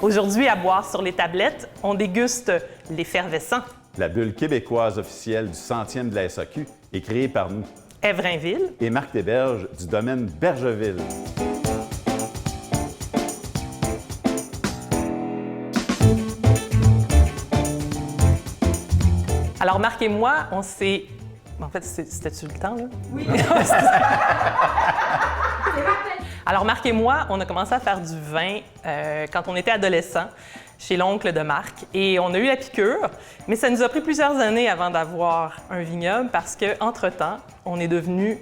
Aujourd'hui, à boire sur les tablettes, on déguste l'effervescent. La bulle québécoise officielle du 100e de la SAQ est créée par nous. Évrainville. Et Marc Théberge du domaine Bergeville. Alors, Marc et moi, on s'est... En fait, c'était-tu le temps, là? Oui. Alors, Marc et moi, on a commencé à faire du vin quand on était adolescents, chez l'oncle de Marc. Et on a eu la piqûre, mais ça nous a pris plusieurs années avant d'avoir un vignoble parce qu'entre-temps, on est devenu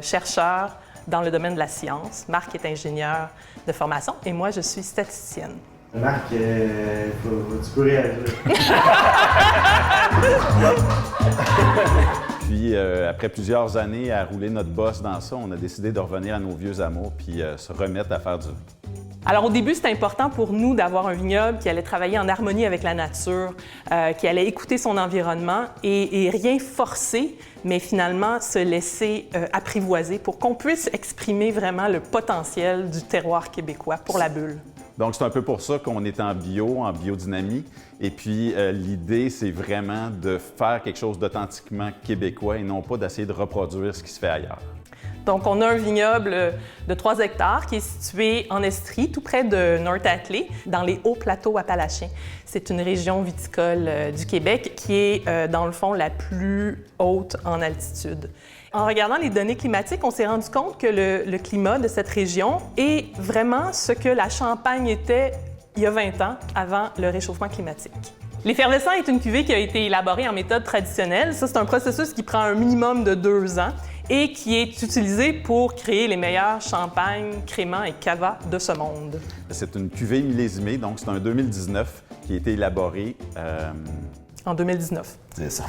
chercheur dans le domaine de la science. Marc est ingénieur de formation et moi, je suis statisticienne. Marc, tu peux réagir. Puis, après plusieurs années à rouler notre bosse dans ça, on a décidé de revenir à nos vieux amours puis se remettre à faire du vin. Alors, au début, c'était important pour nous d'avoir un vignoble qui allait travailler en harmonie avec la nature, qui allait écouter son environnement et rien forcer, mais finalement se laisser apprivoiser pour qu'on puisse exprimer vraiment le potentiel du terroir québécois pour la bulle. Donc, c'est un peu pour ça qu'on est en biodynamie. Et puis, l'idée, c'est vraiment de faire quelque chose d'authentiquement québécois et non pas d'essayer de reproduire ce qui se fait ailleurs. Donc, on a un vignoble de 3 hectares qui est situé en Estrie, tout près de North Atlee, dans les hauts plateaux appalachiens. C'est une région viticole du Québec qui est, dans le fond, la plus haute en altitude. En regardant les données climatiques, on s'est rendu compte que le climat de cette région est vraiment ce que la Champagne était il y a 20 ans, avant le réchauffement climatique. L'effervescent est une cuvée qui a été élaborée en méthode traditionnelle. Ça, c'est un processus qui prend un minimum de 2 ans et qui est utilisé pour créer les meilleurs champagnes, créments et cavas de ce monde. C'est une cuvée millésimée, donc c'est un 2019 qui a été élaboré... En 2019. C'est ça.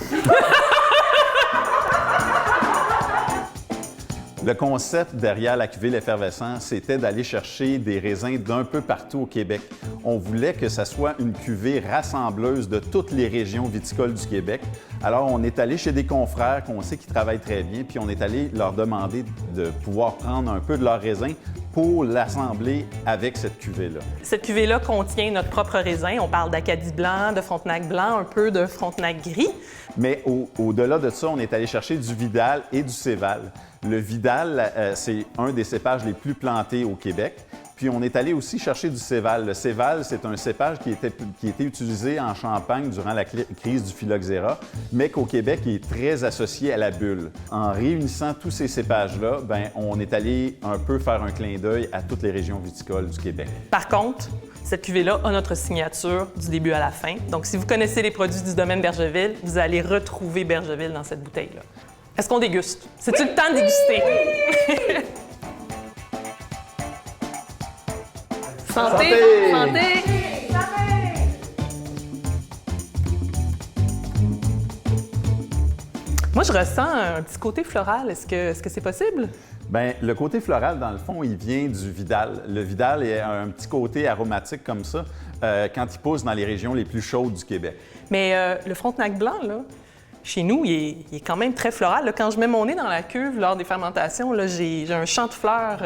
Le concept derrière la cuvée L'Effervescent, c'était d'aller chercher des raisins d'un peu partout au Québec. On voulait que ça soit une cuvée rassembleuse de toutes les régions viticoles du Québec. Alors, on est allé chez des confrères qu'on sait qui travaillent très bien, puis on est allé leur demander de pouvoir prendre un peu de leurs raisins pour l'assembler avec cette cuvée-là. Cette cuvée-là contient notre propre raisin. On parle d'Acadie blanc, de Frontenac blanc, un peu de Frontenac gris. Mais au-delà de ça, on est allé chercher du Vidal et du Céval. Le Vidal, c'est un des cépages les plus plantés au Québec. Puis on est allé aussi chercher du Céval. Le Céval, c'est un cépage qui était utilisé en Champagne durant la crise du phylloxéra, mais qu'au Québec, il est très associé à la bulle. En réunissant tous ces cépages-là, on est allé un peu faire un clin d'œil à toutes les régions viticoles du Québec. Par contre, cette cuvée-là a notre signature du début à la fin. Donc, si vous connaissez les produits du domaine Bergeville, vous allez retrouver Bergeville dans cette bouteille-là. Est-ce qu'on déguste? C'est-tu le temps de déguster? Oui! Santé! Santé! Moi, je ressens un petit côté floral. Est-ce que c'est possible? Bien, le côté floral, dans le fond, il vient du Vidal. Le Vidal a un petit côté aromatique comme ça quand il pousse dans les régions les plus chaudes du Québec. Mais le Frontenac blanc, là, chez nous, il est quand même très floral. Là, quand je mets mon nez dans la cuve lors des fermentations, là, j'ai un champ de fleurs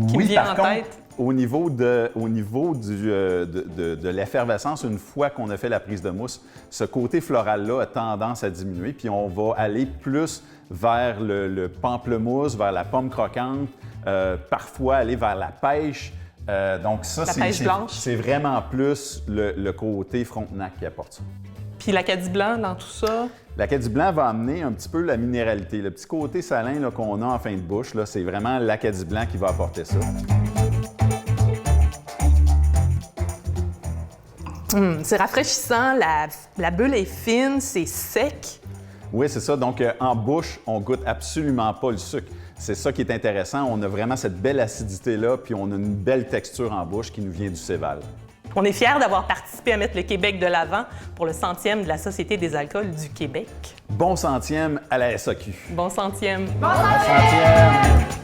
qui me vient en tête. Au niveau de l'effervescence, une fois qu'on a fait la prise de mousse, ce côté floral-là a tendance à diminuer, puis on va aller plus vers le pamplemousse, vers la pomme croquante, parfois aller vers la pêche. Donc ça, c'est vraiment plus le côté Frontenac qui apporte ça. Puis l'Acadie blanc dans tout ça? L'Acadie blanc va amener un petit peu la minéralité. Le petit côté salin qu'on a en fin de bouche, c'est vraiment l'Acadie blanc qui va apporter ça. C'est rafraîchissant, la bulle est fine, c'est sec. Oui, c'est ça. Donc, en bouche, on goûte absolument pas le sucre. C'est ça qui est intéressant. On a vraiment cette belle acidité-là, puis on a une belle texture en bouche qui nous vient du Céval. On est fiers d'avoir participé à mettre le Québec de l'avant pour le 100e de la Société des alcools du Québec. Bon 100e à la SAQ. Bon 100e. Bon 100e!